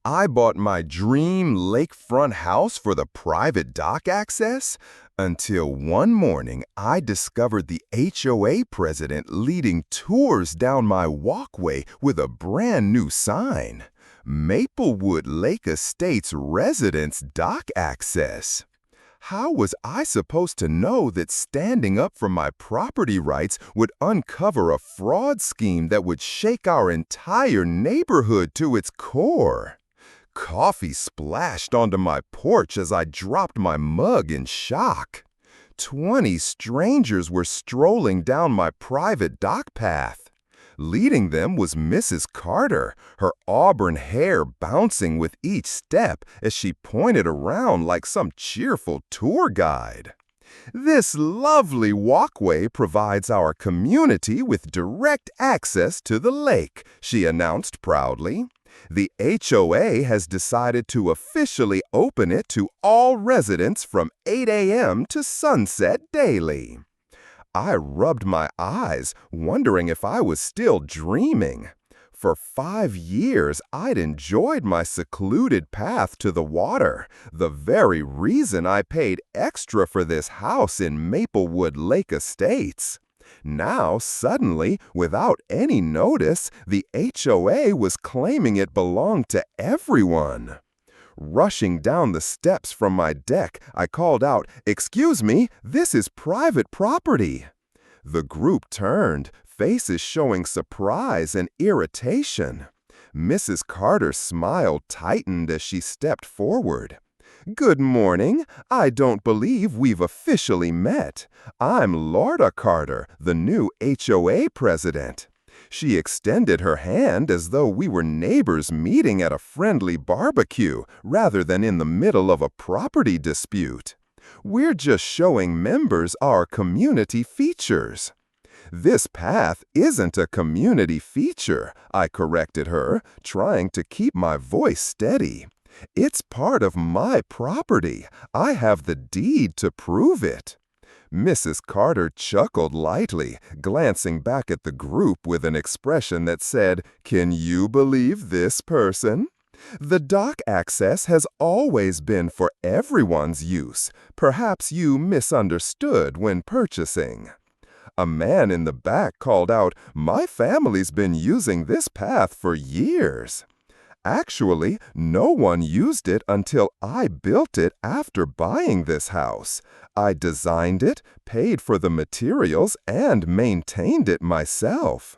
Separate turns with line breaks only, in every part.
I bought my dream lakefront house for the private dock access until one morning I discovered the HOA president leading tours down my walkway with a brand new sign. Maplewood Lake Estates Residence Dock Access. How was I supposed to know that standing up for my property rights would uncover a fraud scheme that would shake our entire neighborhood to its core? Coffee splashed onto my porch as I dropped my mug in shock. 20 strangers were strolling down my private dock path. Leading them was Mrs. Carter, her auburn hair bouncing with each step as she pointed around like some cheerful tour guide. This lovely walkway provides our community with direct access to the lake, she announced proudly. The HOA has decided to officially open it to all residents from 8 a.m. to sunset daily. I rubbed my eyes, wondering if I was still dreaming. For 5 years, I'd enjoyed my secluded path to the water, the very reason I paid extra for this house in Maplewood Lake Estates. Now, suddenly, without any notice, the HOA was claiming it belonged to everyone. Rushing down the steps from my deck, I called out, "Excuse me, this is private property." The group turned, faces showing surprise and irritation. Mrs. Carter's smile tightened as she stepped forward. "Good morning. I don't believe we've officially met. I'm Lorda Carter, the new HOA president." She extended her hand as though we were neighbors meeting at a friendly barbecue rather than in the middle of a property dispute. "We're just showing members our community features." "This path isn't a community feature," I corrected her, trying to keep my voice steady. "It's part of my property. I have the deed to prove it." Mrs. Carter chuckled lightly, glancing back at the group with an expression that said, "Can you believe this person?" "The dock access has always been for everyone's use. Perhaps you misunderstood when purchasing." A man in the back called out, "My family's been using this path for years." Actually, no one used it until I built it after buying this house. I designed it, paid for the materials, and maintained it myself.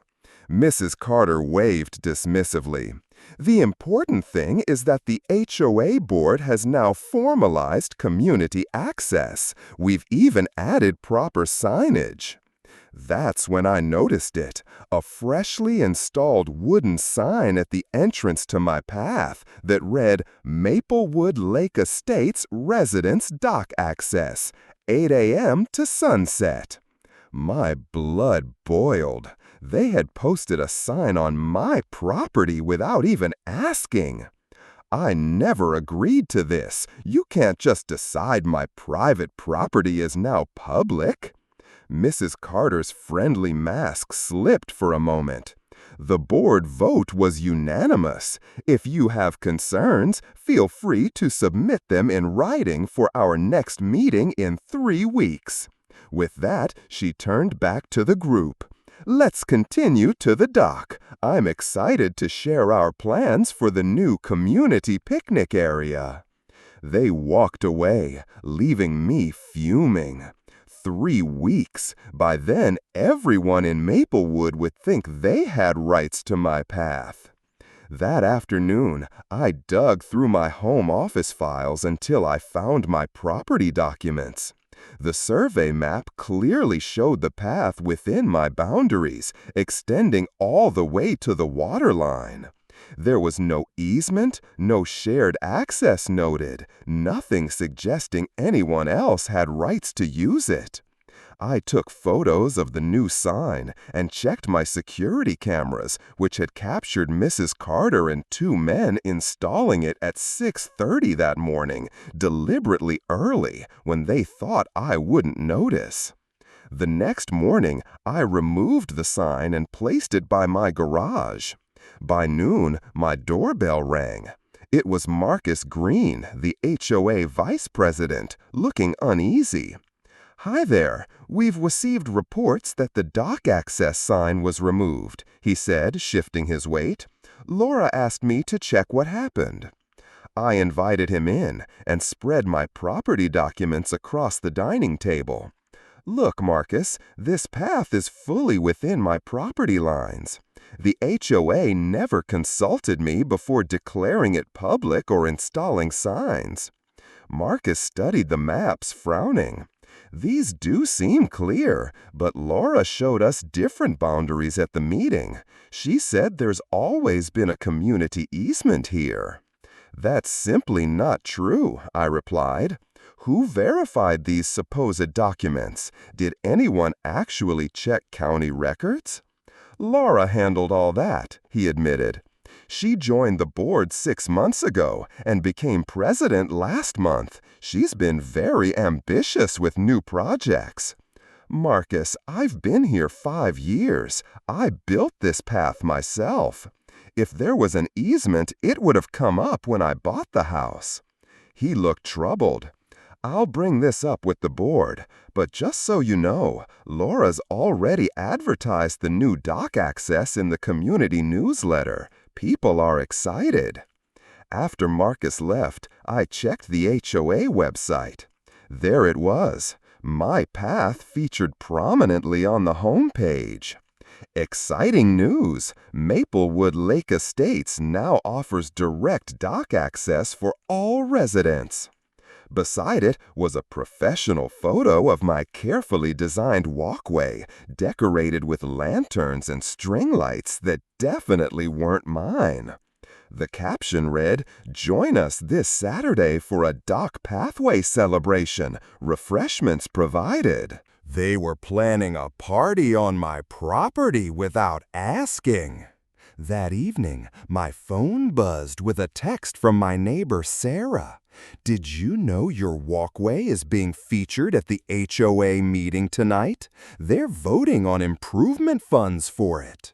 Mrs. Carter waved dismissively. "The important thing is that the HOA board has now formalized community access. We've even added proper signage." That's when I noticed it, a freshly installed wooden sign at the entrance to my path that read, "Maplewood Lake Estates Residence Dock Access, 8 a.m. to sunset." My blood boiled. They had posted a sign on my property without even asking. "I never agreed to this. You can't just decide my private property is now public." Mrs. Carter's friendly mask slipped for a moment. "The board vote was unanimous. If you have concerns, feel free to submit them in writing for our next meeting in 3 weeks. With that, she turned back to the group. "Let's continue to the dock. I'm excited to share our plans for the new community picnic area." They walked away, leaving me fuming. 3 weeks. By then, everyone in Maplewood would think they had rights to my path. That afternoon, I dug through my home office files until I found my property documents. The survey map clearly showed the path within my boundaries, extending all the way to the waterline. There was no easement, no shared access noted, nothing suggesting anyone else had rights to use it. I took photos of the new sign and checked my security cameras, which had captured Mrs. Carter and 2 men installing it at 6:30 that morning, deliberately early, when they thought I wouldn't notice. The next morning, I removed the sign and placed it by my garage. By noon, my doorbell rang. It was Marcus Green, the HOA vice president, looking uneasy. "Hi there. We've received reports that the dock access sign was removed," he said, shifting his weight. "Laura asked me to check what happened." I invited him in and spread my property documents across the dining table. "Look, Marcus, this path is fully within my property lines. The HOA never consulted me before declaring it public or installing signs." Marcus studied the maps, frowning. "These do seem clear, but Laura showed us different boundaries at the meeting. She said there's always been a community easement here." "That's simply not true," I replied. "Who verified these supposed documents? Did anyone actually check county records?" "Laura handled all that," he admitted. "She joined the board 6 months ago and became president last month. She's been very ambitious with new projects." "Marcus, I've been here 5 years. I built this path myself. If there was an easement, it would have come up when I bought the house." He looked troubled. "I'll bring this up with the board, but just so you know, Laura's already advertised the new dock access in the community newsletter. People are excited." After Marcus left, I checked the HOA website. There it was. My path featured prominently on the homepage. Exciting news! Maplewood Lake Estates now offers direct dock access for all residents. Beside it was a professional photo of my carefully designed walkway, decorated with lanterns and string lights that definitely weren't mine. The caption read, "Join us this Saturday for a dock pathway celebration. Refreshments provided." They were planning a party on my property without asking. That evening, my phone buzzed with a text from my neighbor Sarah. "Did you know your walkway is being featured at the HOA meeting tonight? They're voting on improvement funds for it."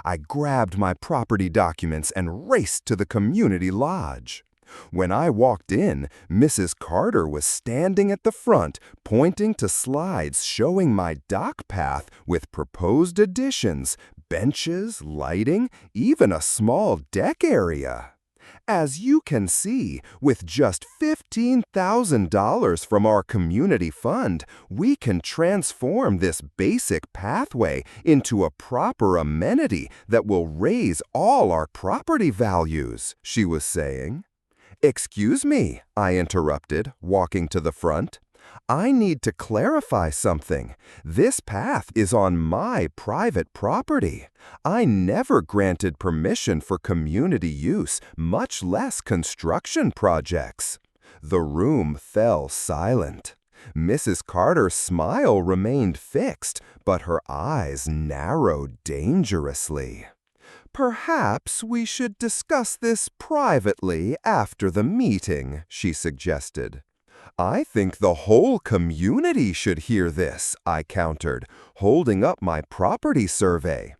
I grabbed my property documents and raced to the community lodge. When I walked in, Mrs. Carter was standing at the front, pointing to slides showing my dock path with proposed additions, benches, lighting, even a small deck area. "As you can see, with just $15,000 from our community fund, we can transform this basic pathway into a proper amenity that will raise all our property values," she was saying. "Excuse me," I interrupted, walking to the front. "I need to clarify something. This path is on my private property. I never granted permission for community use, much less construction projects." The room fell silent. Mrs. Carter's smile remained fixed, but her eyes narrowed dangerously. "Perhaps we should discuss this privately after the meeting," she suggested. "I think the whole community should hear this," I countered, holding up my property survey.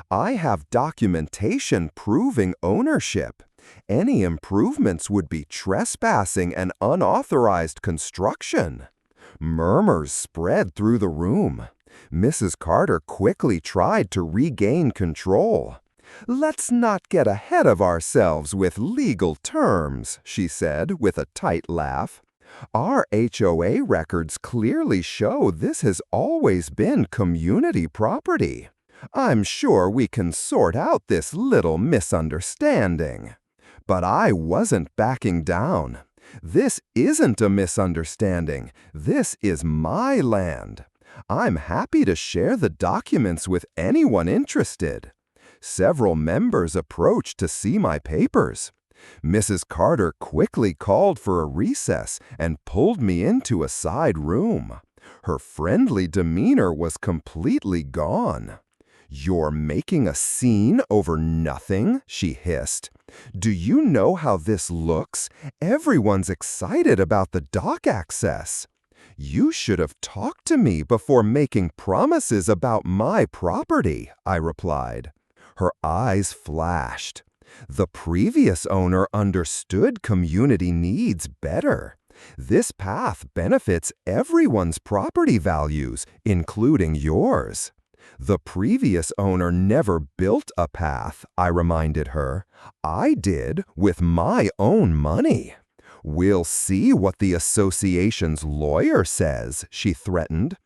"I have documentation proving ownership. Any improvements would be trespassing and unauthorized construction." Murmurs spread through the room. Mrs. Carter quickly tried to regain control. "Let's not get ahead of ourselves with legal terms," she said with a tight laugh. "Our HOA records clearly show this has always been community property. I'm sure we can sort out this little misunderstanding." But I wasn't backing down. "This isn't a misunderstanding. This is my land. I'm happy to share the documents with anyone interested." Several members approached to see my papers. Mrs. Carter quickly called for a recess and pulled me into a side room. Her friendly demeanor was completely gone. "You're making a scene over nothing?" she hissed. "Do you know how this looks? Everyone's excited about the dock access." "You should have talked to me before making promises about my property," I replied. Her eyes flashed. The previous owner understood community needs better. This path benefits everyone's property values, including yours. The previous owner never built a path, I reminded her. I did with my own money. We'll see what the association's lawyer says, she threatened.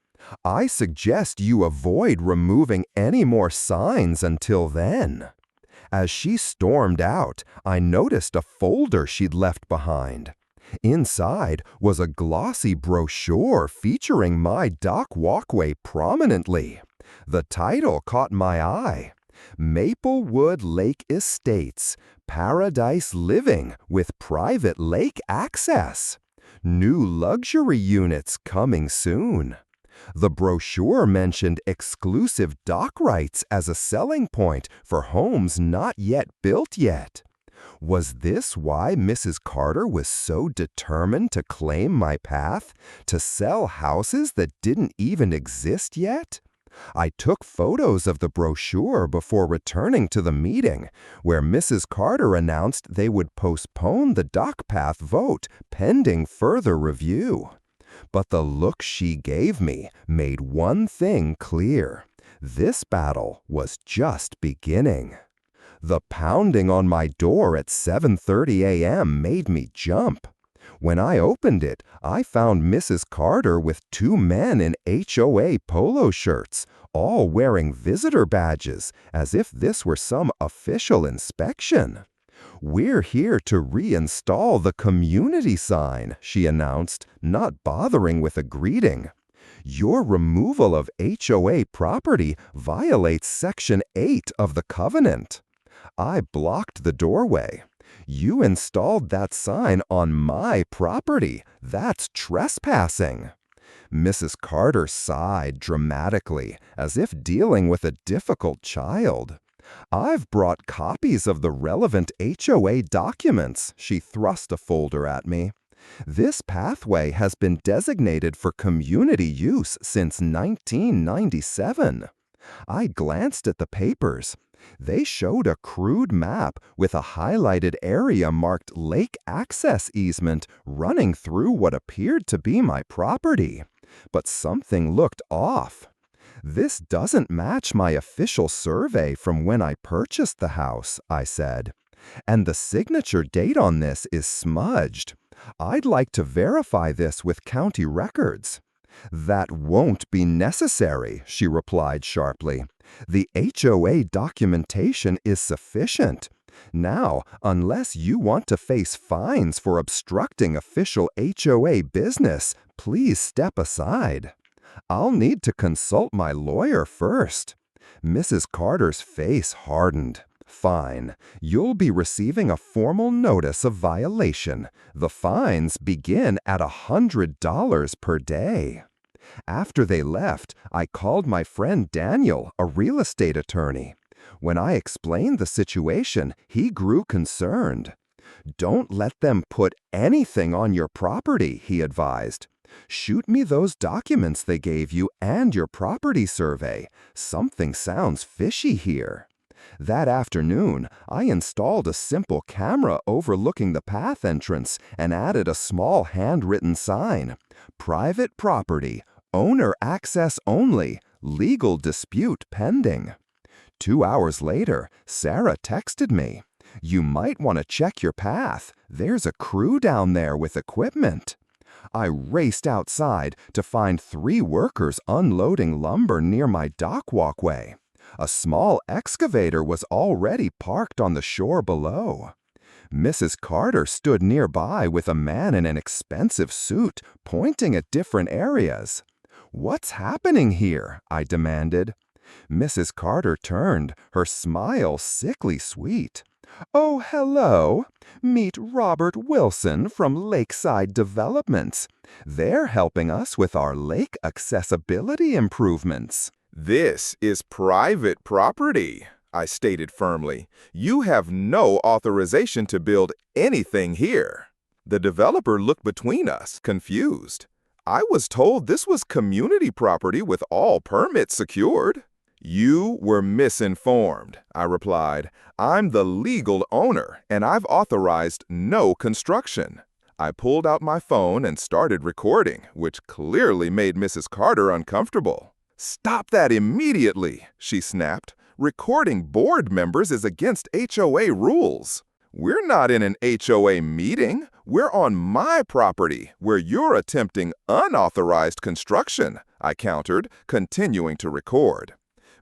I suggest you avoid removing any more signs until then. As she stormed out, I noticed a folder she'd left behind. Inside was a glossy brochure featuring my dock walkway prominently. The title caught my eye. Maplewood Lake Estates, Paradise Living with Private Lake Access. New luxury units coming soon. The brochure mentioned exclusive dock rights as a selling point for homes not yet built yet. Was this why Mrs. Carter was so determined to claim my path, to sell houses that didn't even exist yet? I took photos of the brochure before returning to the meeting, where Mrs. Carter announced they would postpone the dock path vote pending further review. But the look she gave me made one thing clear. This battle was just beginning. The pounding on my door at 7:30 a.m. made me jump. When I opened it, I found Mrs. Carter with two men in HOA polo shirts, all wearing visitor badges, as if this were some official inspection. "We're here to reinstall the community sign," she announced, not bothering with a greeting. "Your removal of HOA property violates Section 8 of the covenant." I blocked the doorway. "You installed that sign on my property. That's trespassing." Mrs. Carter sighed dramatically, as if dealing with a difficult child. "I've brought copies of the relevant HOA documents," she thrust a folder at me. "This pathway has been designated for community use since 1997. I glanced at the papers. They showed a crude map with a highlighted area marked Lake Access Easement running through what appeared to be my property. But something looked off. "This doesn't match my official survey from when I purchased the house," I said. "And the signature date on this is smudged. I'd like to verify this with county records." "That won't be necessary," she replied sharply. "The HOA documentation is sufficient. Now, unless you want to face fines for obstructing official HOA business, please step aside. I'll need to consult my lawyer first." Mrs. Carter's face hardened. "Fine. You'll be receiving a formal notice of violation. The fines begin at $100 per day." After they left, I called my friend Daniel, a real estate attorney. When I explained the situation, he grew concerned. "Don't let them put anything on your property," he advised. "Shoot me those documents they gave you and your property survey. Something sounds fishy here." That afternoon, I installed a simple camera overlooking the path entrance and added a small handwritten sign. "Private property, owner access only, legal dispute pending." 2 hours later, Sarah texted me, "You might want to check your path. There's a crew down there with equipment." I raced outside to find 3 workers unloading lumber near my dock walkway. A small excavator was already parked on the shore below. Mrs. Carter stood nearby with a man in an expensive suit, pointing at different areas. "What's happening here?" I demanded. Mrs. Carter turned, her smile sickly sweet. "Oh, hello. Meet Robert Wilson from Lakeside Developments. They're helping us with our lake accessibility improvements."
"This is private property," I stated firmly. "You have no authorization to build anything here." The developer looked between us, confused. "I was told this was community property with all permits secured." You were misinformed, I replied. I'm the legal owner, and I've authorized no construction. I pulled out my phone and started recording, which clearly made Mrs. Carter uncomfortable. Stop that immediately, she snapped. Recording board members is against HOA rules. We're not in an HOA meeting. We're on my property, where you're attempting unauthorized construction, I countered, continuing to record.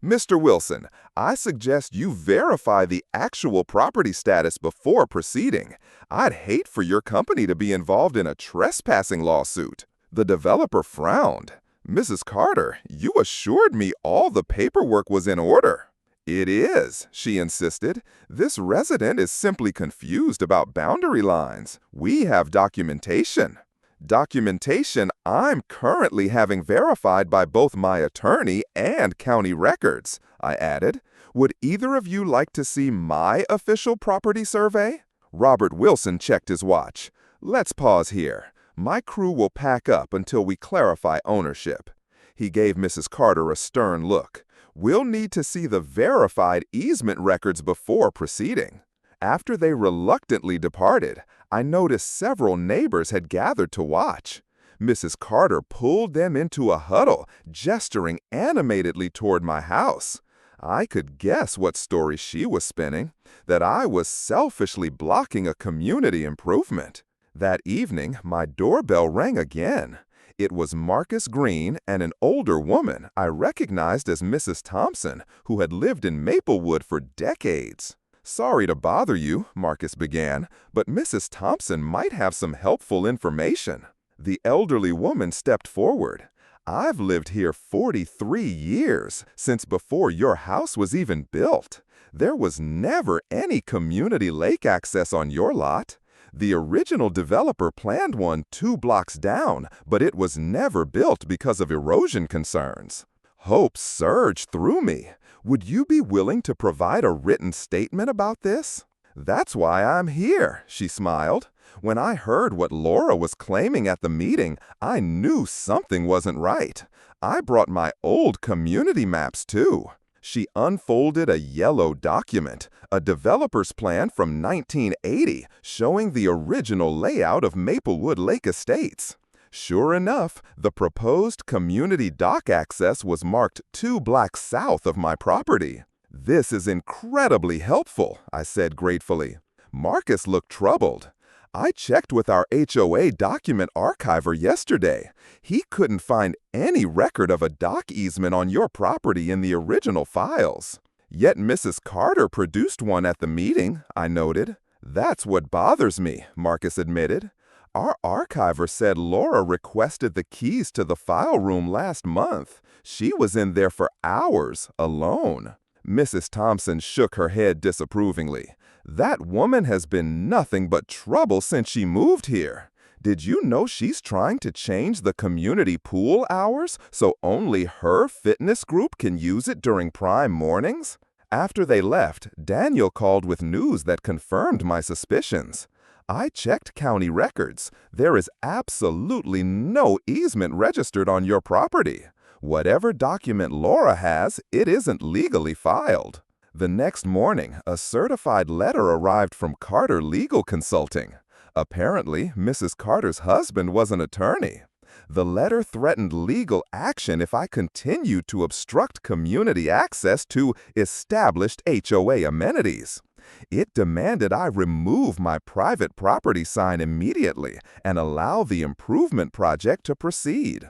Mr. Wilson, I suggest you verify the actual property status before proceeding. I'd hate for your company to be involved in a trespassing lawsuit. The developer frowned. Mrs. Carter, you assured me all the paperwork was in order. It is, she insisted. This resident is simply confused about boundary lines. We have documentation. Documentation I'm currently having verified by both my attorney and county records, I added. Would either of you like to see my official property survey? Robert Wilson checked his watch. Let's pause here. My crew will pack up until we clarify ownership. He gave Mrs. Carter a stern look. We'll need to see the verified easement records before proceeding. After they reluctantly departed, I noticed several neighbors had gathered to watch. Mrs. Carter pulled them into a huddle, gesturing animatedly toward my house. I could guess what story she was spinning, that I was selfishly blocking a community improvement. That evening, my doorbell rang again. It was Marcus Green and an older woman I recognized as Mrs. Thompson, who had lived in Maplewood for decades. Sorry to bother you, Marcus began, but Mrs. Thompson might have some helpful information. The elderly woman stepped forward. I've lived here 43 years, since before your house was even built. There was never any community lake access on your lot. The original developer planned one 2 blocks down, but it was never built because of erosion concerns. Hope surged through me. Would you be willing to provide a written statement about this? That's why I'm here, she smiled. When I heard what Laura was claiming at the meeting, I knew something wasn't right. I brought my old community maps too. She unfolded a yellow document, a developer's plan from 1980 showing the original layout of Maplewood Lake Estates. Sure enough, the proposed community dock access was marked 2 blocks south of my property. This is incredibly helpful, I said gratefully. Marcus looked troubled. I checked with our HOA document archiver yesterday. He couldn't find any record of a dock easement on your property in the original files. Yet Mrs. Carter produced one at the meeting, I noted. That's what bothers me, Marcus admitted. Our archiver said Laura requested the keys to the file room last month. She was in there for hours, alone. Mrs. Thompson shook her head disapprovingly. That woman has been nothing but trouble since she moved here. Did you know she's trying to change the community pool hours so only her fitness group can use it during prime mornings? After they left, Daniel called with news that confirmed my suspicions. I checked county records. There is absolutely no easement registered on your property. Whatever document Laura has, it isn't legally filed. The next morning, a certified letter arrived from Carter Legal Consulting. Apparently, Mrs. Carter's husband was an attorney. The letter threatened legal action if I continued to obstruct community access to established HOA amenities. It demanded I remove my private property sign immediately and allow the improvement project to proceed.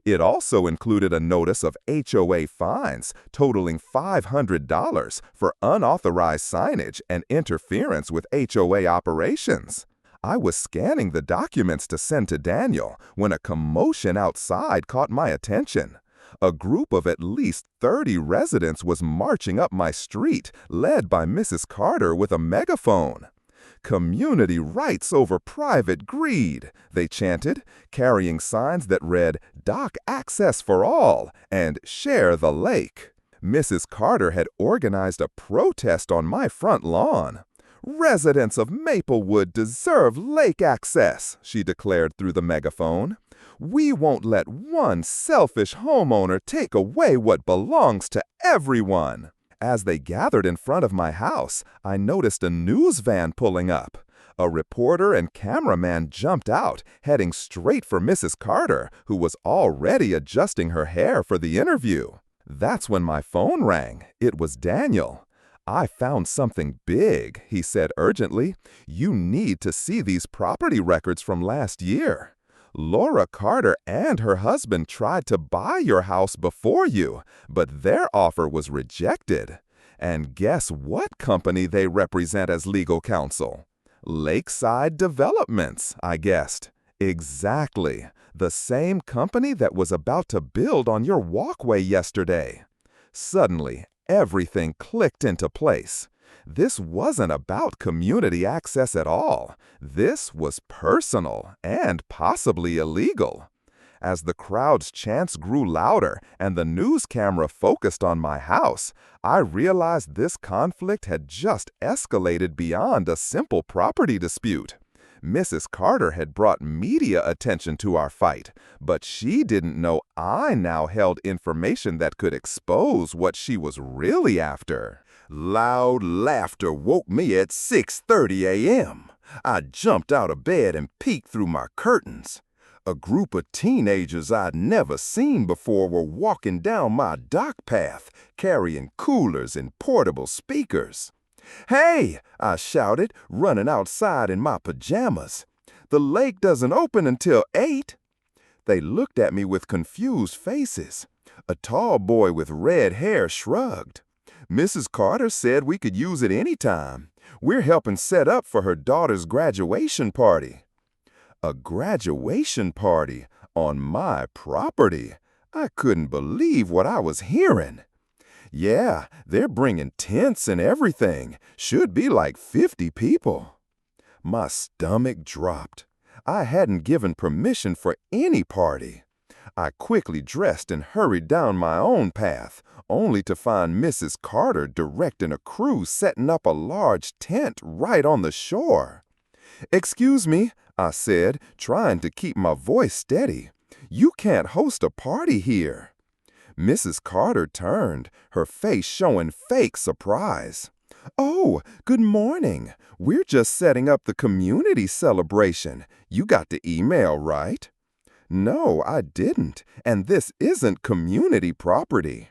It also included a notice of HOA fines totaling $500 for unauthorized signage and interference with HOA operations. I was scanning the documents to send to Daniel when a commotion outside caught my attention. A group of at least 30 residents was marching up my street, led by Mrs. Carter with a megaphone. "Community rights over private greed," they chanted, carrying signs that read, "Dock access for all," and "Share the lake." Mrs. Carter had organized a protest on my front lawn. "Residents of Maplewood deserve lake access," she declared through the megaphone. We won't let one selfish homeowner take away what belongs to everyone. As they gathered in front of my house, I noticed a news van pulling up. A reporter and cameraman jumped out, heading straight for Mrs. Carter, who was already adjusting her hair for the interview. That's when my phone rang. It was Daniel. "I found something big," he said urgently. "You need to see these property records from last year. Laura Carter and her husband tried to buy your house before you, but their offer was rejected. And guess what company they represent as legal counsel? Lakeside Developments," I guessed. "Exactly. The same company that was about to build on your walkway yesterday." Suddenly, everything clicked into place. This wasn't about community access at all. This was personal and possibly illegal. As the crowd's chants grew louder and the news camera focused on my house, I realized this conflict had just escalated beyond a simple property dispute. Mrs. Carter had brought media attention to our fight, but she didn't know I now held information that could expose what she was really after.
Loud laughter woke me at 6:30 a.m. I jumped out of bed and peeked through my curtains. A group of teenagers I'd never seen before were walking down my dock path, carrying coolers and portable speakers. "Hey!" I shouted, running outside in my pajamas. "The lake doesn't open until 8. They looked at me with confused faces. A tall boy with red hair shrugged. "Mrs. Carter said we could use it anytime. We're helping set up for her daughter's graduation party." A graduation party on my property? I couldn't believe what I was hearing. "Yeah, they're bringing tents and everything. Should be like 50 people. My stomach dropped. I hadn't given permission for any party. I quickly dressed and hurried down my own path, only to find Mrs. Carter directing a crew setting up a large tent right on the shore. "Excuse me," I said, trying to keep my voice steady. "You can't host a party here." Mrs. Carter turned, her face showing fake surprise. "Oh, good morning. We're just setting up the community celebration. You got the email, right?" "No, I didn't, and this isn't community property."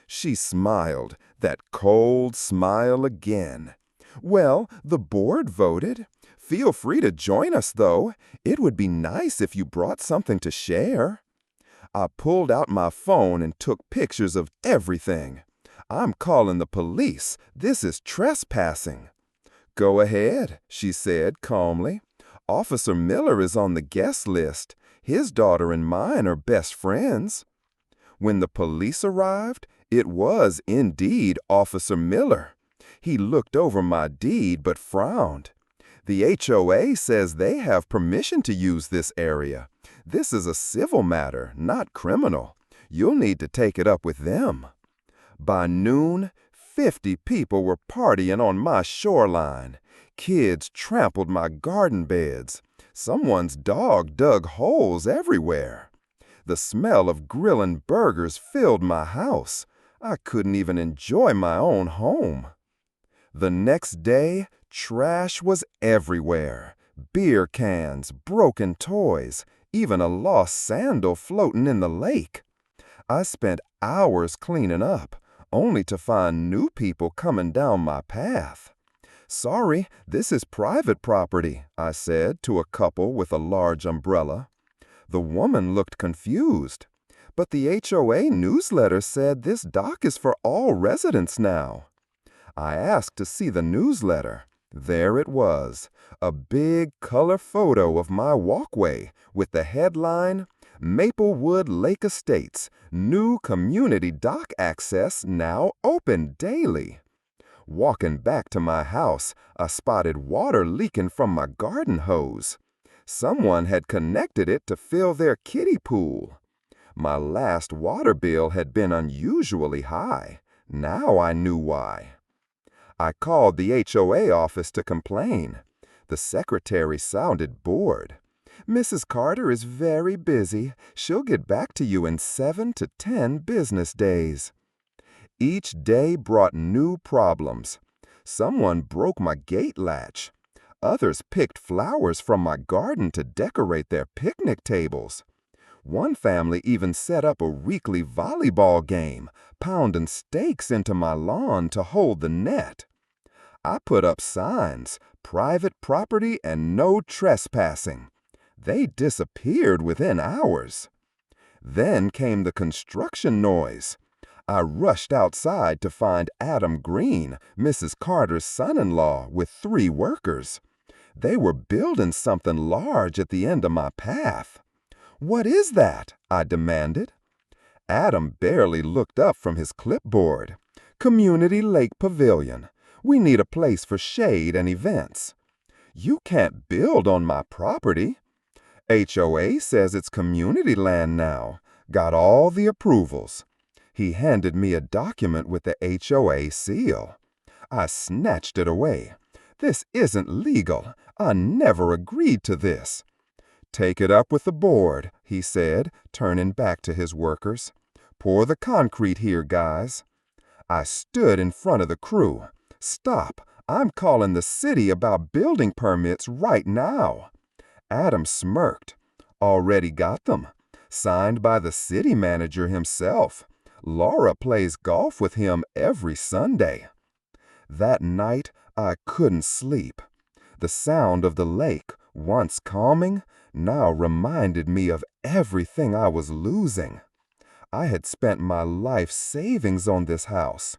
She smiled, that cold smile again. "Well, the board voted. Feel free to join us, though. It would be nice if you brought something to share." I pulled out my phone and took pictures of everything. "I'm calling the police. This is trespassing." "Go ahead," she said calmly. "Officer Miller is on the guest list. His daughter and mine are best friends." When the police arrived, it was indeed Officer Miller. He looked over my deed but frowned. "The HOA says they have permission to use this area. This is a civil matter, not criminal. You'll need to take it up with them." By noon, 50 people were partying on my shoreline. Kids trampled my garden beds. Someone's dog dug holes everywhere. The smell of grilling burgers filled my house. I couldn't even enjoy my own home. The next day, trash was everywhere. Beer cans, broken toys, even a lost sandal floating in the lake. I spent hours cleaning up, only to find new people coming down my path. "Sorry, this is private property," I said to a couple with a large umbrella. The woman looked confused. "But the HOA newsletter said this dock is for all residents now." I asked to see the newsletter. There it was, a big color photo of my walkway with the headline, "Maplewood Lake Estates, new community dock access now open daily." Walking back to my house, I spotted water leaking from my garden hose. Someone had connected it to fill their kiddie pool. My last water bill had been unusually high. Now I knew why. I called the HOA office to complain. The secretary sounded bored. Mrs. Carter is very busy. She'll get back to you in 7 to 10 business days. Each day brought new problems. Someone broke my gate latch. Others picked flowers from my garden to decorate their picnic tables. One family even set up a weekly volleyball game, pounding stakes into my lawn to hold the net. I put up signs, private property and no trespassing. They disappeared within hours. Then came the construction noise. I rushed outside to find Adam Green, Mrs. Carter's son-in-law, with 3 workers. They were building something large at the end of my path. "What is that?" I demanded. Adam barely looked up from his clipboard. "Community Lake Pavilion. We need a place for shade and events." "You can't build on my property." "HOA says it's community land now. Got all the approvals." He handed me a document with the HOA seal. I snatched it away. "This isn't legal. I never agreed to this." "Take it up with the board," he said, turning back to his workers. "Pour the concrete here, guys." I stood in front of the crew. "Stop. I'm calling the city about building permits right now." Adam smirked. "Already got them. Signed by the city manager himself. Laura plays golf with him every Sunday." That night, I couldn't sleep. The sound of the lake, once calming, now reminded me of everything I was losing. I had spent my life savings on this house.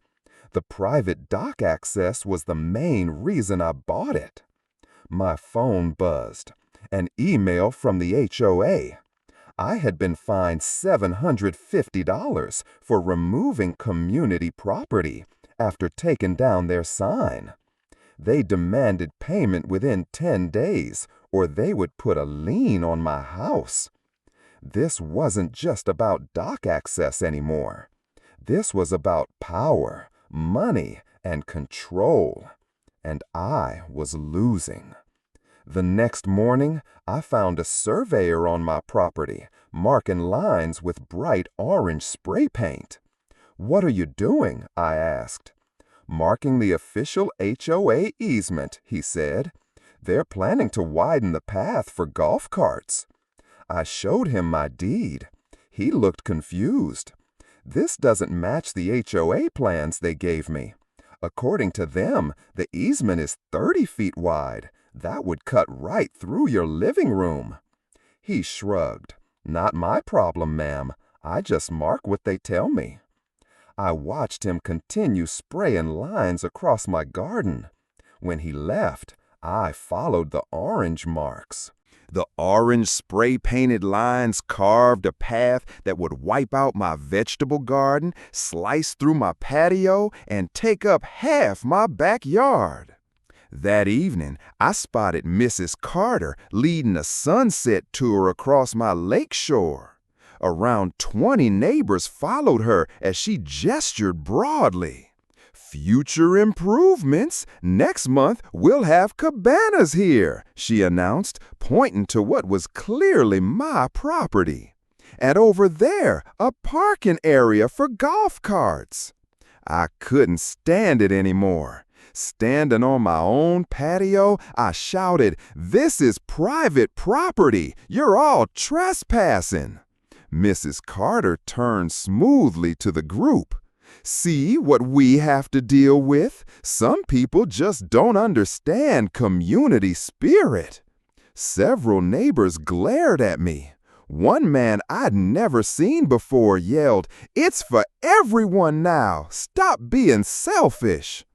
The private dock access was the main reason I bought it. My phone buzzed. An email from the HOA. I had been fined $750 for removing community property after taking down their sign. They demanded payment within 10 days, or they would put a lien on my house. This wasn't just about dock access anymore. This was about power, money, and control. And I was losing. The next morning, I found a surveyor on my property, marking lines with bright orange spray paint. "What are you doing?" I asked. "Marking the official HOA easement," he said. "They're planning to widen the path for golf carts." I showed him my deed. He looked confused. "This doesn't match the HOA plans they gave me. According to them, the easement is 30 feet wide. That would cut right through your living room." He shrugged. "Not my problem, ma'am. I just mark what they tell me." I watched him continue spraying lines across my garden. When he left, I followed the orange marks. The orange spray-painted lines carved a path that would wipe out my vegetable garden, slice through my patio, and take up half my backyard. That evening, I spotted Mrs. Carter leading a sunset tour across my lake shore. Around 20 neighbors followed her as she gestured broadly. "Future improvements. Next month, we'll have cabanas here," she announced, pointing to what was clearly my property. "And over there, a parking area for golf carts." I couldn't stand it anymore. Standing on my own patio, I shouted, "This is private property. You're all trespassing." Mrs. Carter turned smoothly to the group. "See what we have to deal with? Some people just don't understand community spirit." Several neighbors glared at me. One man I'd never seen before yelled, "It's for everyone now. Stop being selfish."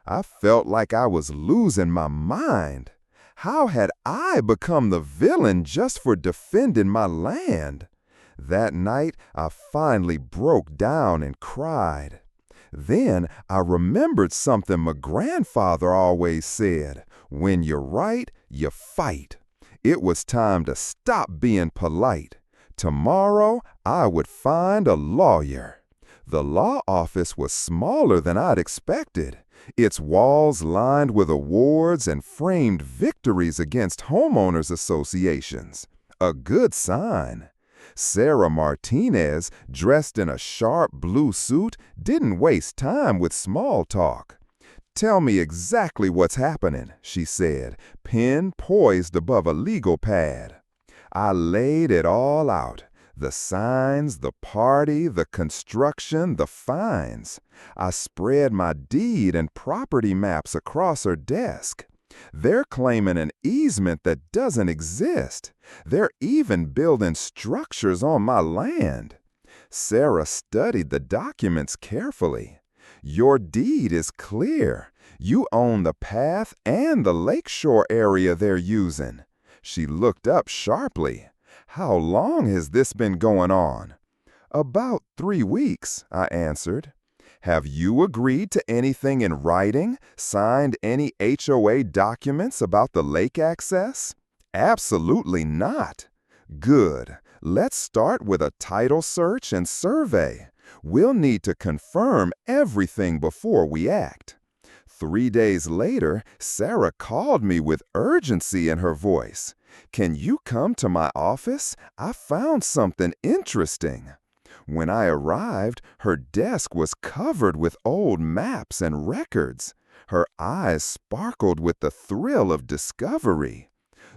I felt like I was losing my mind. How had I become the villain just for defending my land? That night, I finally broke down and cried. Then I remembered something my grandfather always said: "When you're right, you fight." It was time to stop being polite. Tomorrow, I would find a lawyer. The law office was smaller than I'd expected. Its walls lined with awards and framed victories against homeowners associations.
A good sign. Sarah Martinez, dressed in a sharp blue suit, didn't waste time with small talk. "Tell me exactly what's happening," she said, pen poised above a legal pad. I laid it all out. The signs, the party, the construction, the fines. I spread my deed and property maps across her desk. They're claiming an easement that doesn't exist. They're even building structures on my land. Sarah studied the documents carefully. "Your deed is clear. You own the path and the lakeshore area they're using." She looked up sharply. "How long has this been going on?" "About 3 weeks," I answered. "Have you agreed to anything in writing, signed any HOA documents about the lake access?" "Absolutely not." "Good. Let's start with a title search and survey. We'll need to confirm everything before we act." 3 days later, Sarah called me with urgency in her voice. "Can you come to my office? I found something interesting." When I arrived, her desk was covered with old maps and records. Her eyes sparkled with the thrill of discovery.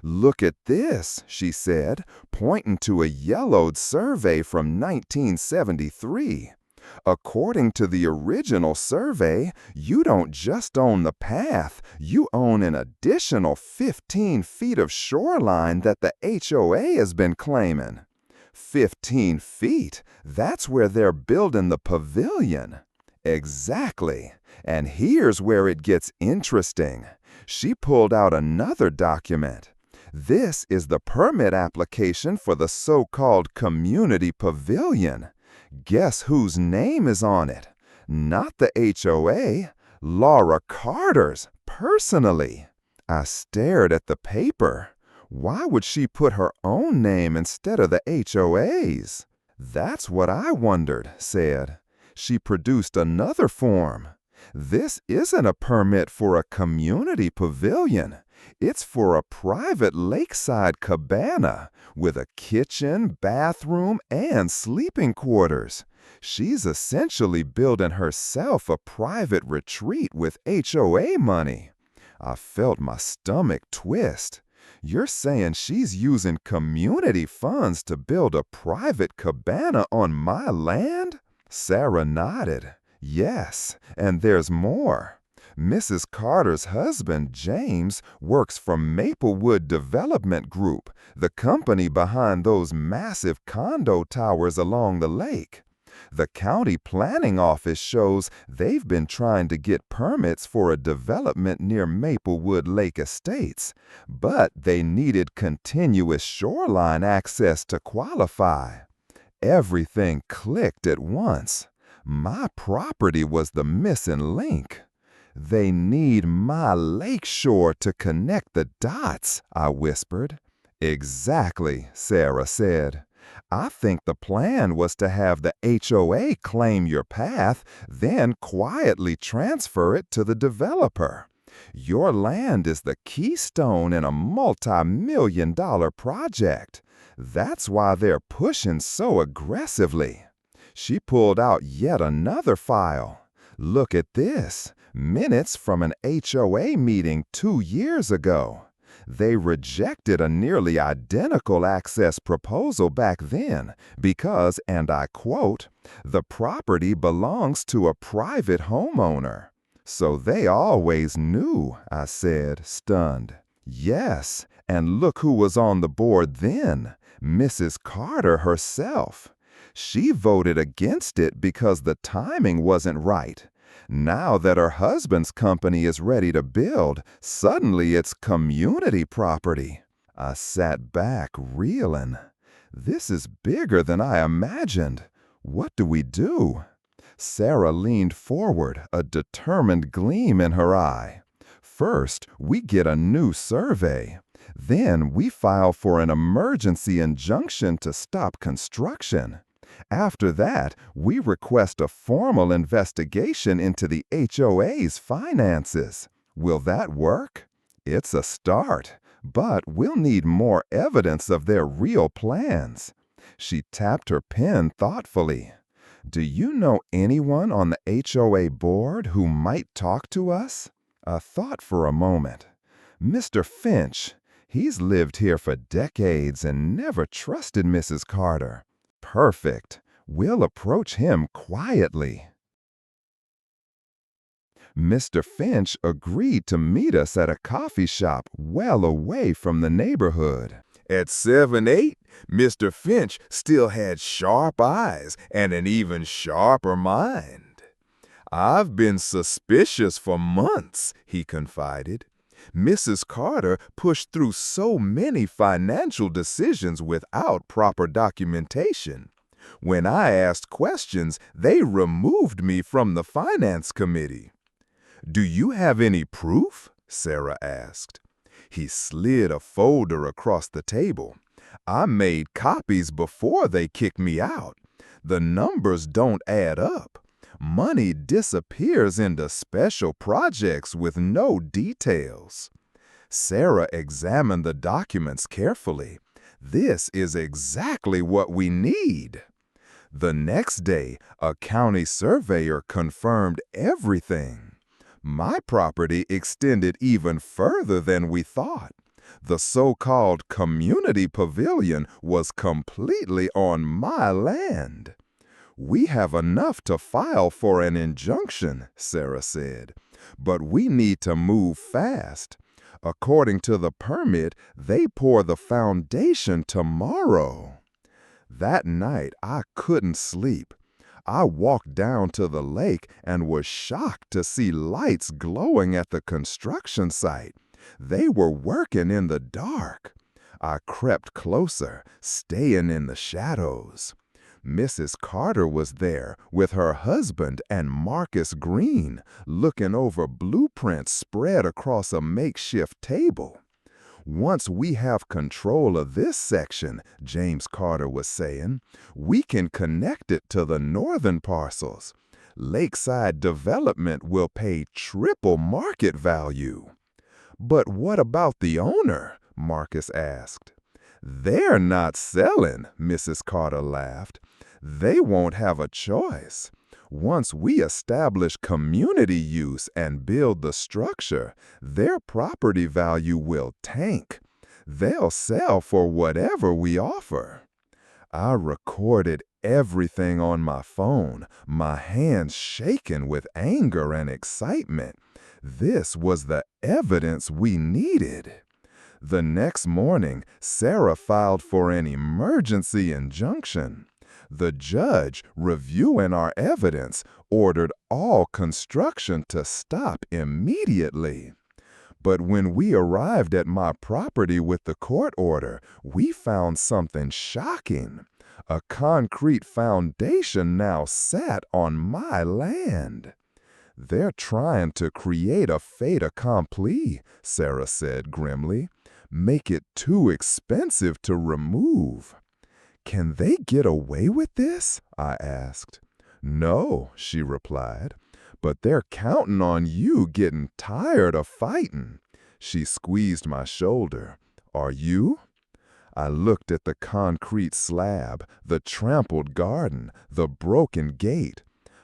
"Look at this," she said, pointing to a yellowed survey from 1973. "According to the original survey, you don't just own the path, you own an additional 15 feet of shoreline that the HOA has been claiming." 15 feet? That's where they're building the pavilion. Exactly. And here's where it gets interesting. She pulled out another document. This is the permit application for the so-called community pavilion. Guess whose name is on it? Not the HOA, Laura Carter's, personally. I stared at the paper. Why would she put her own name instead of the HOA's? "That's what I wondered," said. She produced another form. "This isn't a permit for a community pavilion. It's for a private lakeside cabana with a kitchen, bathroom, and sleeping quarters. She's essentially building herself a private retreat with HOA money." I felt my stomach twist. "You're saying she's using community funds to build a private cabana on my land?" Sarah nodded. "Yes, and there's more. Mrs. Carter's husband, James, works for Maplewood Development Group, the company behind those massive condo towers along the lake. The county planning office shows they've been trying to get permits for a development near Maplewood Lake Estates, but they needed continuous shoreline access to qualify." Everything clicked at once. My property was the missing link. "They need my lakeshore to connect the dots," I whispered. "Exactly," Sarah said. "I think the plan was to have the HOA claim your path, then quietly transfer it to the developer. Your land is the keystone in a multi-million-dollar project. That's why they're pushing so aggressively." She pulled out yet another file. "Look at this. Minutes from an HOA meeting 2 years ago. They rejected a nearly identical access proposal back then because, and I quote, "the property belongs to a private homeowner." "So they always knew," I said, stunned. "Yes, and look who was on the board then, Mrs. Carter herself. She voted against it because the timing wasn't right. Now that her husband's company is ready to build, suddenly it's community property." I sat back, reeling. This is bigger than I imagined. What do we do? Sarah leaned forward, a determined gleam in her eye. "First, we get a new survey. Then we file for an emergency injunction to stop construction. After that, we request a formal investigation into the HOA's finances. Will that work?" "It's a start,
But we'll need more evidence of their real plans. She tapped her pen thoughtfully. Do you know anyone on the HOA board who might talk to us? I thought for a moment. Mr. Finch. He's lived here for decades and never trusted Mrs. Carter. Perfect. We'll approach him quietly. Mr. Finch agreed to meet us at a coffee shop well away from the neighborhood.
At 7'8", Mr. Finch still had sharp eyes and an even sharper mind. "I've been suspicious for months," he confided. "Mrs. Carter pushed through so many financial decisions without proper documentation. When I asked questions, they removed me from the finance committee." "Do you have any proof?" Sarah asked. He slid a folder across the table. "I made copies before they kicked me out. The numbers don't add up. Money disappears into special projects with no details." Sarah examined the documents carefully. "This is exactly what we need." The next day, a county surveyor confirmed everything. My property extended even further than we thought. The so-called community pavilion was completely on my land. "We have enough to file for an injunction," Sarah said, "but we need to move fast. According to the permit, they pour the foundation tomorrow." That night, I couldn't sleep. I walked down to the lake and was shocked to see lights glowing at the construction site. They were working in the dark. I crept closer, staying in the shadows. Mrs. Carter was there with her husband and Marcus Green, looking over blueprints spread across a makeshift table. "Once we have control of this section," James Carter was saying, "we can connect it to the northern parcels. Lakeside development will pay triple market value." "But what about the owner?" Marcus asked. "They're not selling," Mrs. Carter laughed. "They won't have a choice. Once we establish community use and build the structure, their property value will tank. They'll sell for whatever we offer." I recorded everything on my phone, my hands shaking with anger and excitement. This was the evidence we needed. The next morning, Sarah filed for an emergency injunction. The judge, reviewing our evidence, ordered all construction to stop immediately. But when we arrived at my property with the court order, we found something shocking. A concrete foundation now sat on my land. "They're trying to create a fait accompli," Sarah said grimly. "Make it too expensive to remove." "Can they get away with this?" I asked. "No," she replied, "but they're counting on you getting tired of fighting." She squeezed my shoulder. "Are you?" I looked at the concrete slab, the trampled garden, the broken gate.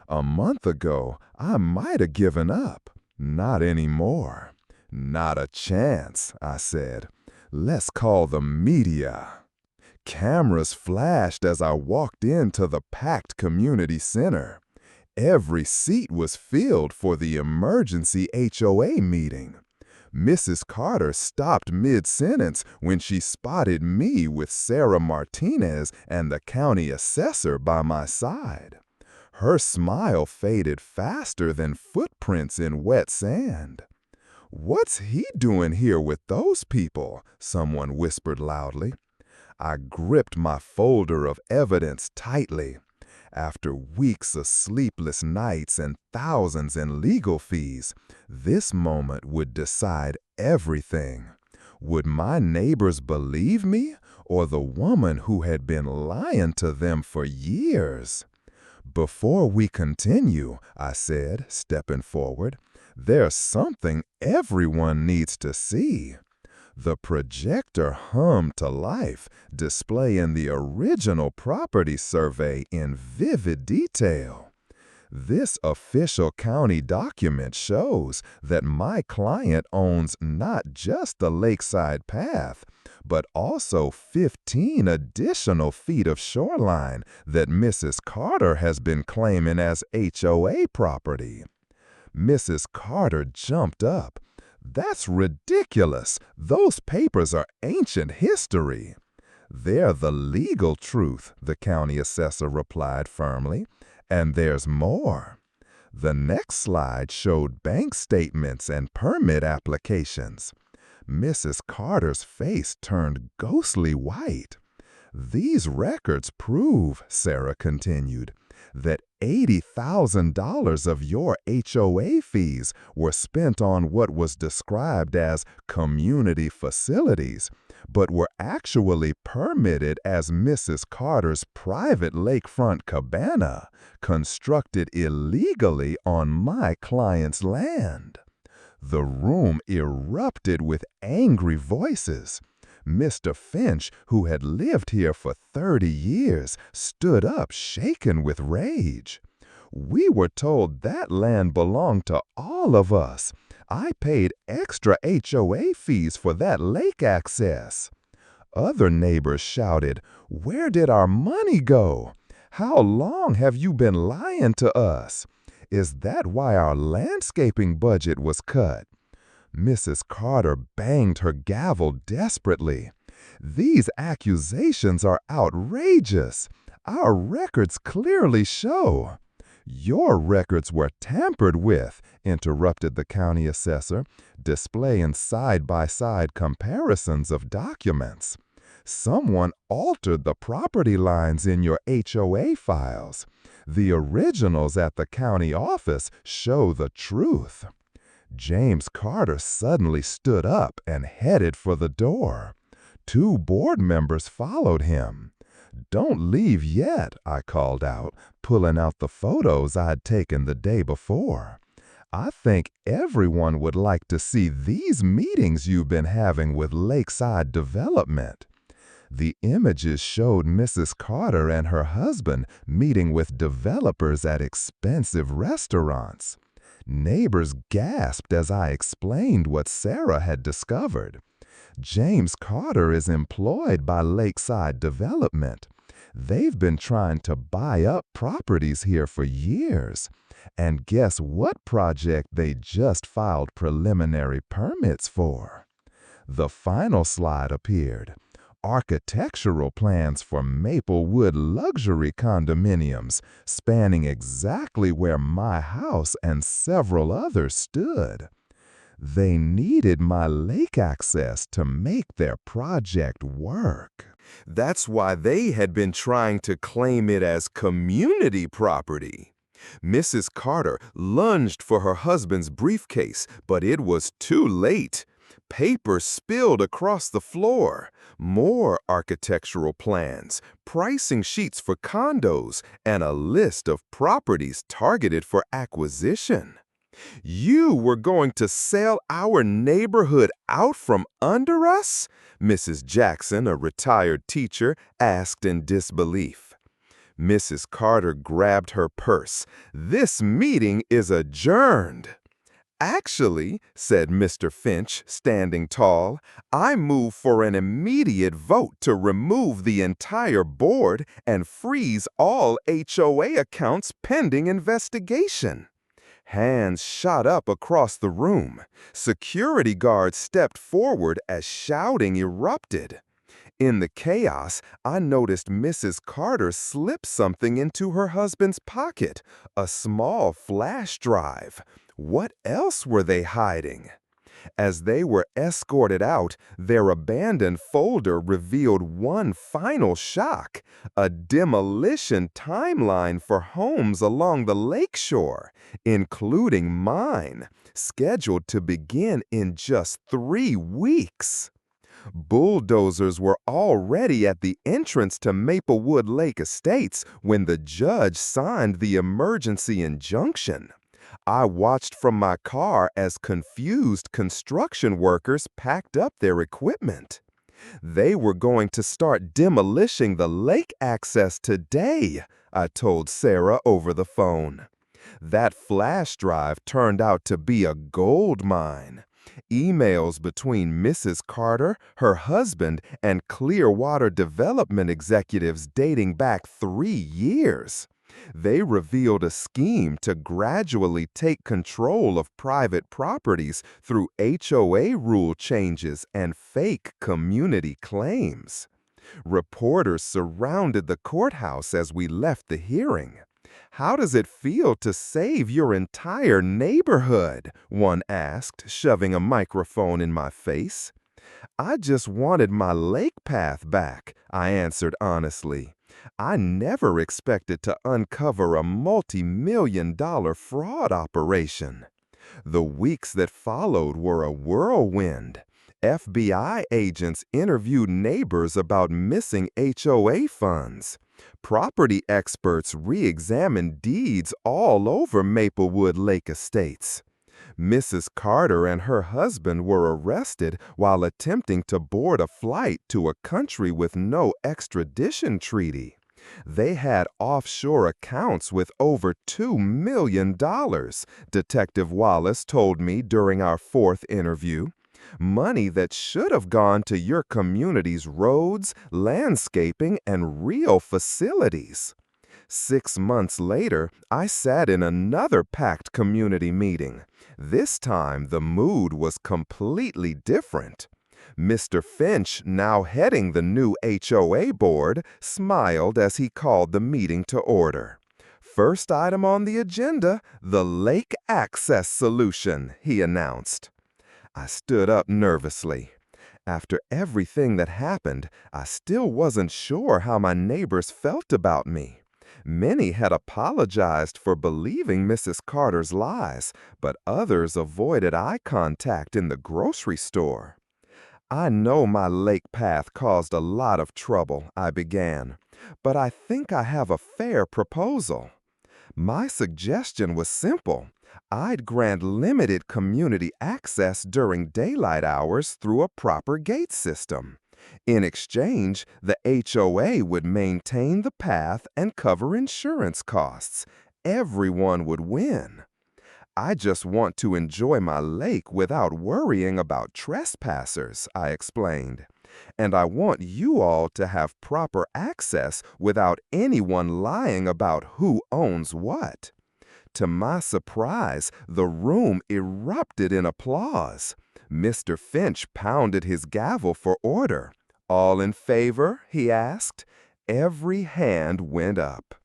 A month ago, I might have given up. Not anymore. "Not a chance," I said. "Let's call the media." Cameras flashed as I walked into the packed community center. Every seat was filled for the emergency HOA meeting. Mrs. Carter stopped mid-sentence when she spotted me with Sarah Martinez and the county assessor by my side. Her smile faded faster than footprints in wet sand. "What's he doing here with those people?" someone whispered loudly. I gripped my folder of evidence tightly. After weeks of sleepless nights and thousands in legal fees, this moment would decide everything. Would my neighbors believe me, or the woman who had been lying to them for years? "Before we continue," I said, stepping forward, "there's something everyone needs to see." The projector hummed to life, displaying the original property survey in vivid detail. This official county document shows that my client owns not just the lakeside path, but also 15 additional feet of shoreline that Mrs. Carter has been claiming as HOA property. Mrs. Carter jumped up. "That's ridiculous. Those papers are ancient history." "They're the legal truth," the county assessor replied firmly. "And there's more." The next slide showed bank statements and permit applications. Mrs. Carter's face turned ghostly white. "These records prove," Sarah continued, "that $80,000 of your HOA fees were spent on what was described as community facilities, but were actually permitted as Mrs. Carter's private lakefront cabana, constructed illegally on my client's land." The room erupted with angry voices. Mr. Finch, who had lived here for 30 years, stood up shaken with rage. "We were told that land belonged to all of us. I paid extra HOA fees for that lake access." Other neighbors shouted, "Where did our money go? How long have you been lying to us? Is that why our landscaping budget was cut?" Mrs. Carter banged her gavel desperately. "These accusations are outrageous. Our records clearly show." "Your records were tampered with," interrupted the county assessor, displaying side-by-side comparisons of documents. "Someone altered the property lines in your HOA files. The originals at the county office show the truth." James Carter suddenly stood up and headed for the door. 2 board members followed him. "Don't leave yet," I called out, pulling out the photos I'd taken the day before. "I think everyone would like to see these meetings you've been having with Lakeside Development." The images showed Mrs. Carter and her husband meeting with developers at expensive restaurants. Neighbors gasped as I explained what Sarah had discovered. James Carter is employed by Lakeside Development. They've been trying to buy up properties here for years. And guess what project they just filed preliminary permits for? The final slide appeared. Architectural plans for Maplewood luxury condominiums, spanning exactly where my house and several others stood. They needed my lake access to make their project work.
That's why they had been trying to claim it as community property. Mrs. Carter lunged for her husband's briefcase, but it was too late. Paper spilled across the floor. More architectural plans, pricing sheets for condos, and a list of properties targeted for acquisition. "You were going to sell our neighborhood out from under us?" Mrs. Jackson, a retired teacher, asked in disbelief. Mrs. Carter grabbed her purse. "This meeting is adjourned." "Actually," said Mr. Finch, standing tall, "I move for an immediate vote to remove the entire board and freeze all HOA accounts pending investigation." Hands shot up across the room. Security guards stepped forward as shouting erupted. In the chaos, I noticed Mrs. Carter slip something into her husband's pocket, a small flash drive. What else were they hiding? As they were escorted out, their abandoned folder revealed one final shock: a demolition timeline for homes along the lakeshore, including mine, scheduled to begin in just 3 weeks. Bulldozers were already at the entrance to Maplewood Lake Estates when the judge signed the emergency injunction.
I watched from my car as confused construction workers packed up their equipment. They were going to start demolishing the lake access today, I told Sarah over the phone. That flash drive turned out to be a gold mine. Emails between Mrs. Carter, her husband, and Clearwater Development executives dating back 3 years. They revealed a scheme to gradually take control of private properties through HOA rule changes and fake community claims. Reporters surrounded the courthouse as we left the hearing. "How does it feel to save your entire neighborhood?" one asked, shoving a microphone in my face. "I just wanted my lake path back," I answered honestly. I never expected to uncover a multi-million-dollar fraud operation. The weeks that followed were a whirlwind. FBI agents interviewed neighbors about missing HOA funds. Property experts re-examined deeds all over Maplewood Lake Estates. Mrs. Carter and her husband were arrested while attempting to board a flight to a country with no extradition treaty. They had offshore accounts with over $2 million, Detective Wallace told me during our fourth interview. Money that should have gone to your community's roads, landscaping, and real facilities. 6 months later, I sat in another packed community meeting. This time, the mood was completely different. Mr. Finch, now heading the new HOA board, smiled as he called the meeting to order. "First item on the agenda, the lake access solution," he announced. I stood up nervously. After everything that happened, I still wasn't sure how my neighbors felt about me. Many had apologized for believing Mrs. Carter's lies, but others avoided eye contact in the grocery store. "I know my lake path caused a lot of trouble," I began, "but I think I have a fair proposal." My suggestion was simple. I'd grant limited community access during daylight hours through a proper gate system. In exchange, the HOA would maintain the path and cover insurance costs. Everyone would win. "I just want to enjoy my lake without worrying about trespassers," I explained. "And I want you all to have proper access without anyone lying about who owns what." To my surprise, the room erupted in applause. Mr. Finch pounded his gavel for order. "All in favor?" he asked. Every hand went up.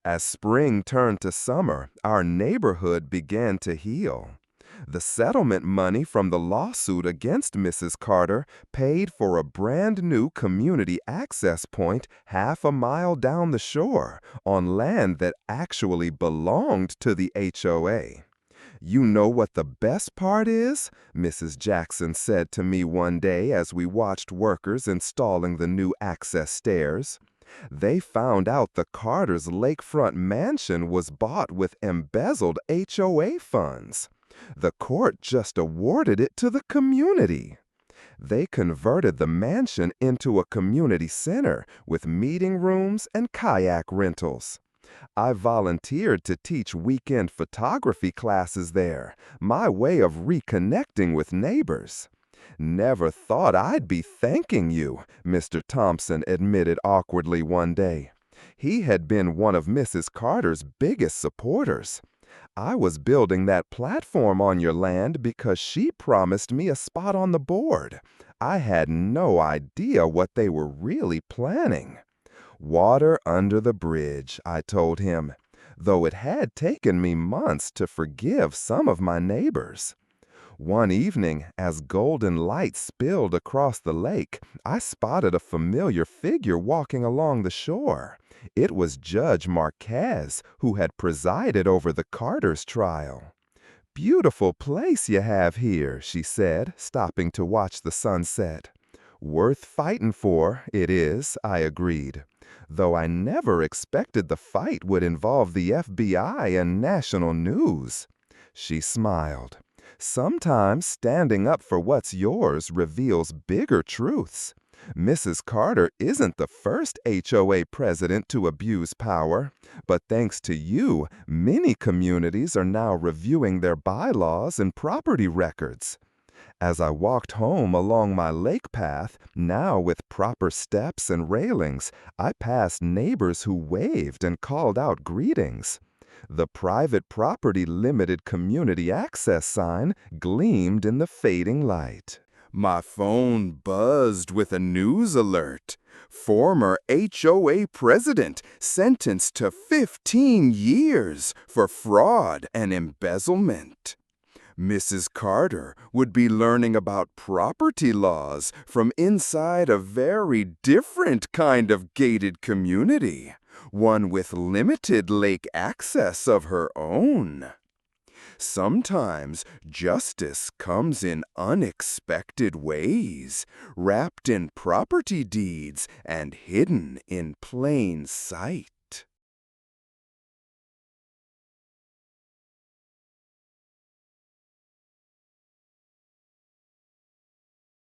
As spring turned to summer, our neighborhood began to heal. The settlement money from the lawsuit against Mrs. Carter paid for a brand new community access point half a mile down the shore on land that actually belonged to the HOA. "You know what the best part is?" Mrs. Jackson said to me one day as we watched workers installing the new access stairs. They found out the Carter's lakefront mansion was bought with embezzled HOA funds. The court just awarded it to the community. They converted the mansion into a community center with meeting rooms and kayak rentals. I volunteered to teach weekend photography classes there, my way of reconnecting with neighbors. "Never thought I'd be thanking you," Mr. Thompson admitted awkwardly one day. He had been one of Mrs. Carter's biggest supporters. "I was building that platform on your land because she promised me a spot on the board. I had no idea what they were really planning." Water under the bridge, I told him, though it had taken me months to forgive some of my neighbors. One evening, as golden light spilled across the lake, I spotted a familiar figure walking along the shore. It was Judge Marquez, who had presided over the Carter's trial. "Beautiful place you have here," she said, stopping to watch the sunset. "Worth fighting for, it is," I agreed, though I never expected the fight would involve the FBI and national news. She smiled. Sometimes standing up for what's yours reveals bigger truths. Mrs. Carter isn't the first HOA president to abuse power, but thanks to you, many communities are now reviewing their bylaws and property records. As I walked home along my lake path, now with proper steps and railings, I passed neighbors who waved and called out greetings. The private property limited community access sign gleamed in the fading light.
My phone buzzed with a news alert. Former HOA president sentenced to 15 years for fraud and embezzlement. Mrs. Carter would be learning about property laws from inside a very different kind of gated community, one with limited lake access of her own. Sometimes justice comes in unexpected ways, wrapped in property deeds and hidden in plain sight.